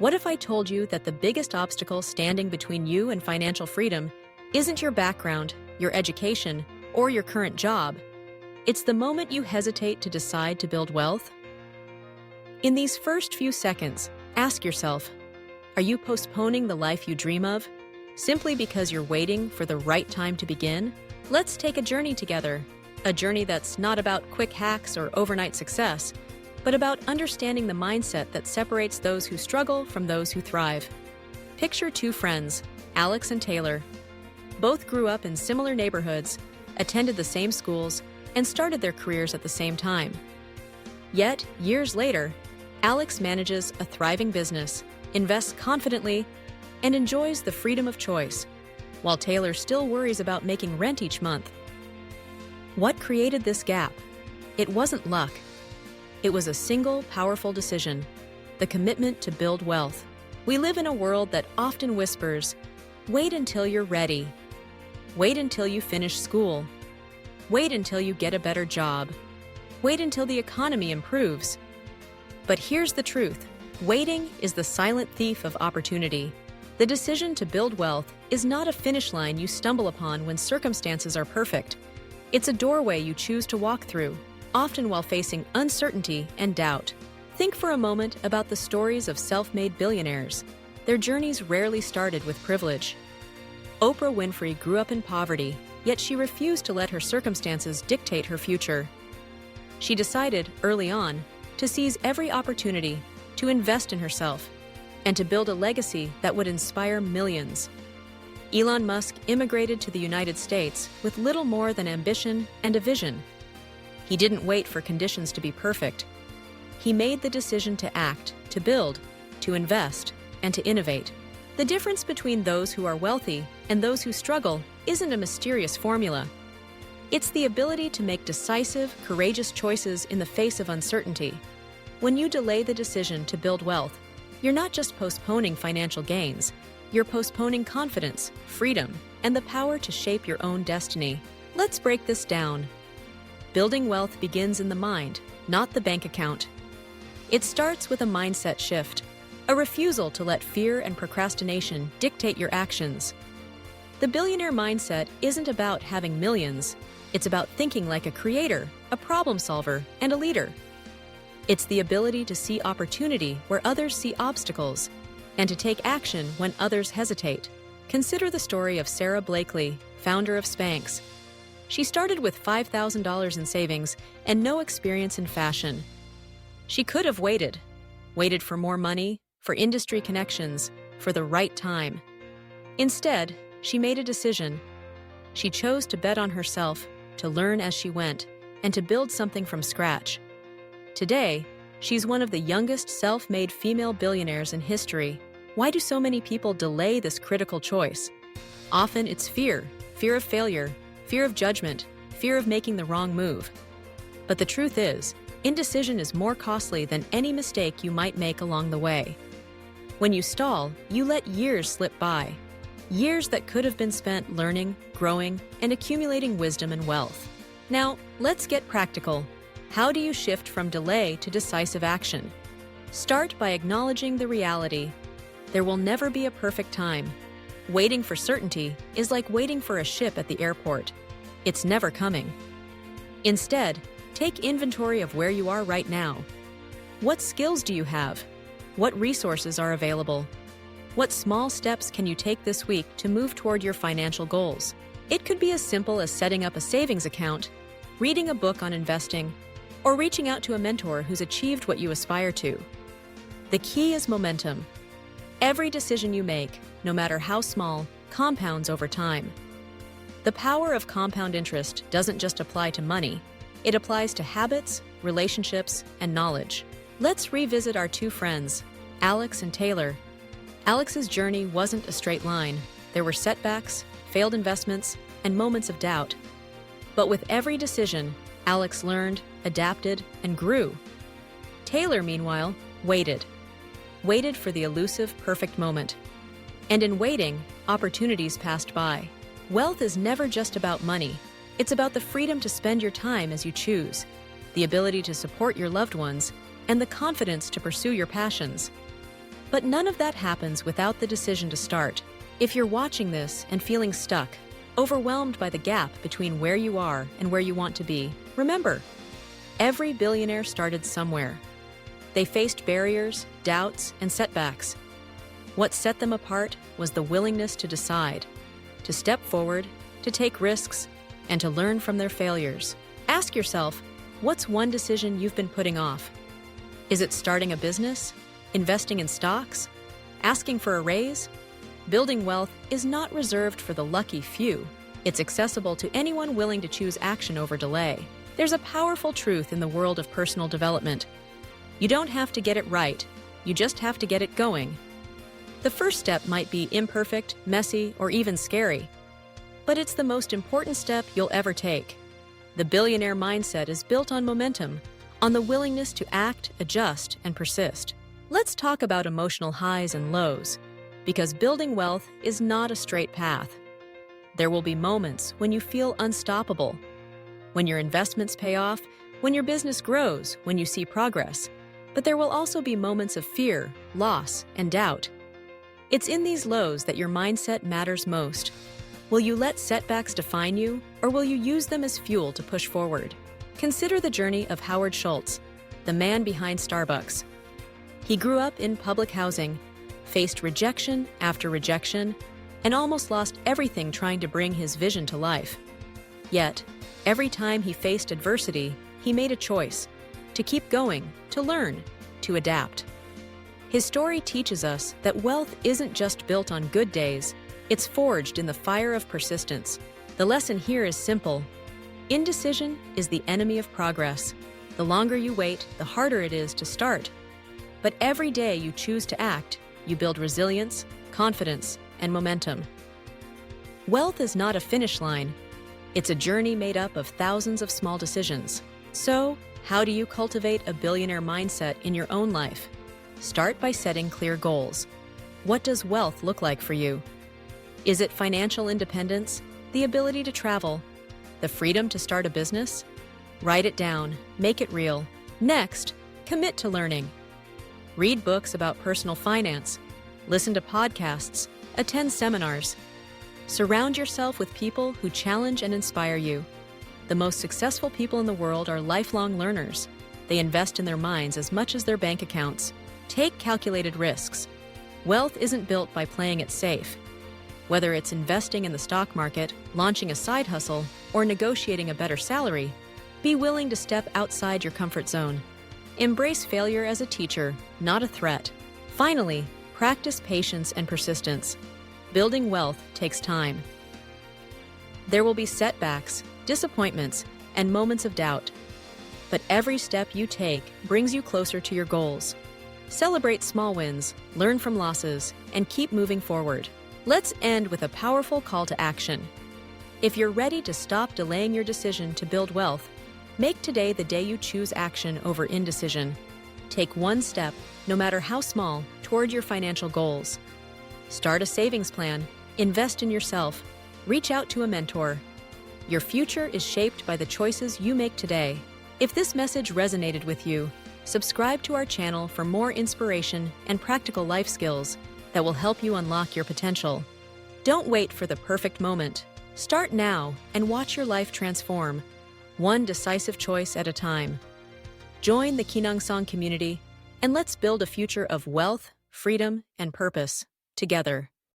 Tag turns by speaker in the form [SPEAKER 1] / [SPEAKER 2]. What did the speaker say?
[SPEAKER 1] What if I told you that the biggest obstacle standing between you and financial freedom isn't your background, your education, or your current job? It's the moment you hesitate to decide to build wealth. In these first few seconds, ask yourself, are you postponing the life you dream of simply because you're waiting for the right time to begin? Let's take a journey together, a journey that's not about quick hacks or overnight success, but about understanding the mindset that separates those who struggle from those who thrive. Picture two friends, Alex and Taylor. Both grew up in similar neighborhoods, attended the same schools, and started their careers at the same time. Yet, years later, Alex manages a thriving business, invests confidently, and enjoys the freedom of choice, while Taylor still worries about making rent each month. What created this gap? It wasn't luck. It was a single, powerful decision: the commitment to build wealth. We live in a world that often whispers, wait until you're ready. Wait until you finish school. Wait until you get a better job. Wait until the economy improves. But here's the truth: waiting is the silent thief of opportunity. The decision to build wealth is not a finish line you stumble upon when circumstances are perfect. It's a doorway you choose to walk through, often while facing uncertainty and doubt. Think for a moment about the stories of self-made billionaires. Their journeys rarely started with privilege. Oprah Winfrey grew up in poverty, yet she refused to let her circumstances dictate her future. She decided, early on, to seize every opportunity, to invest in herself, and to build a legacy that would inspire millions. Elon Musk immigrated to the United States with little more than ambition and a vision. He didn't wait for conditions to be perfect. He made the decision to act, to build, to invest, and to innovate. The difference between those who are wealthy and those who struggle isn't a mysterious formula. It's the ability to make decisive, courageous choices in the face of uncertainty. When you delay the decision to build wealth, you're not just postponing financial gains, you're postponing confidence, freedom, and the power to shape your own destiny. Let's break this down. Building wealth begins in the mind, not the bank account. It starts with a mindset shift, a refusal to let fear and procrastination dictate your actions. The billionaire mindset isn't about having millions. It's about thinking like a creator, a problem solver, and a leader. It's the ability to see opportunity where others see obstacles, and to take action when others hesitate. Consider the story of Sara Blakely, founder of Spanx. She started with $5,000 in savings and no experience in fashion. She could have waited for more money, for industry connections, for the right time. Instead, she made a decision. She chose to bet on herself, to learn as she went, and to build something from scratch. Today, she's one of the youngest self-made female billionaires in history. Why do so many people delay this critical choice? Often it's fear of failure, fear of judgment, fear of making the wrong move. But the truth is, indecision is more costly than any mistake you might make along the way. When you stall, you let years slip by. Years that could have been spent learning, growing, and accumulating wisdom and wealth. Now, let's get practical. How do you shift from delay to decisive action? Start by acknowledging the reality. There will never be a perfect time. Waiting for certainty is like waiting for a ship at the airport. It's never coming. Instead, take inventory of where you are right now. What skills do you have? What resources are available? What small steps can you take this week to move toward your financial goals? It could be as simple as setting up a savings account, reading a book on investing, or reaching out to a mentor who's achieved what you aspire to. The key is momentum. Every decision you make, no matter how small, compounds over time. The power of compound interest doesn't just apply to money. It applies to habits, relationships, and knowledge. Let's revisit our two friends, Alex and Taylor. Alex's journey wasn't a straight line. There were setbacks, failed investments, and moments of doubt. But with every decision, Alex learned, adapted, and grew. Taylor, meanwhile, waited for the elusive perfect moment. And in waiting, opportunities passed by. Wealth is never just about money. It's about the freedom to spend your time as you choose, the ability to support your loved ones, and the confidence to pursue your passions. But none of that happens without the decision to start. If you're watching this and feeling stuck, overwhelmed by the gap between where you are and where you want to be, remember, every billionaire started somewhere. They faced barriers, doubts, and setbacks. What set them apart was the willingness to decide, to step forward, to take risks, and to learn from their failures. Ask yourself, what's one decision you've been putting off? Is it starting a business? Investing in stocks? Asking for a raise? Building wealth is not reserved for the lucky few. It's accessible to anyone willing to choose action over delay. There's a powerful truth in the world of personal development. You don't have to get it right, you just have to get it going. The first step might be imperfect, messy, or even scary. But it's the most important step you'll ever take. The billionaire mindset is built on momentum, on the willingness to act, adjust, and persist. Let's talk about emotional highs and lows, because building wealth is not a straight path. There will be moments when you feel unstoppable, when your investments pay off, when your business grows, when you see progress. But there will also be moments of fear, loss, and doubt. It's in these lows that your mindset matters most. Will you let setbacks define you, or will you use them as fuel to push forward? Consider the journey of Howard Schultz, the man behind Starbucks. He grew up in public housing, faced rejection after rejection, and almost lost everything trying to bring his vision to life. Yet, every time he faced adversity, he made a choice to keep going, to learn, to adapt. His story teaches us that wealth isn't just built on good days, it's forged in the fire of persistence. The lesson here is simple. Indecision is the enemy of progress. The longer you wait, the harder it is to start. But every day you choose to act, you build resilience, confidence, and momentum. Wealth is not a finish line. It's a journey made up of thousands of small decisions. So, how do you cultivate a billionaire mindset in your own life? Start by setting clear goals. What does wealth look like for you? Is it financial independence, the ability to travel, the freedom to start a business? Write it down, make it real. Next, commit to learning. Read books about personal finance, listen to podcasts, attend seminars. Surround yourself with people who challenge and inspire you. The most successful people in the world are lifelong learners. They invest in their minds as much as their bank accounts. Take calculated risks. Wealth isn't built by playing it safe. Whether it's investing in the stock market, launching a side hustle, or negotiating a better salary, be willing to step outside your comfort zone. Embrace failure as a teacher, not a threat. Finally, practice patience and persistence. Building wealth takes time. There will be setbacks, disappointments, and moments of doubt. But every step you take brings you closer to your goals. Celebrate small wins, learn from losses, and keep moving forward. Let's end with a powerful call to action. If you're ready to stop delaying your decision to build wealth, make today the day you choose action over indecision. Take one step, no matter how small, toward your financial goals. Start a savings plan, invest in yourself, reach out to a mentor. Your future is shaped by the choices you make today. If this message resonated with you, subscribe to our channel for more inspiration and practical life skills that will help you unlock your potential. Don't wait for the perfect moment. Start now and watch your life transform, one decisive choice at a time. Join the Kinangsang community and let's build a future of wealth, freedom, and purpose together.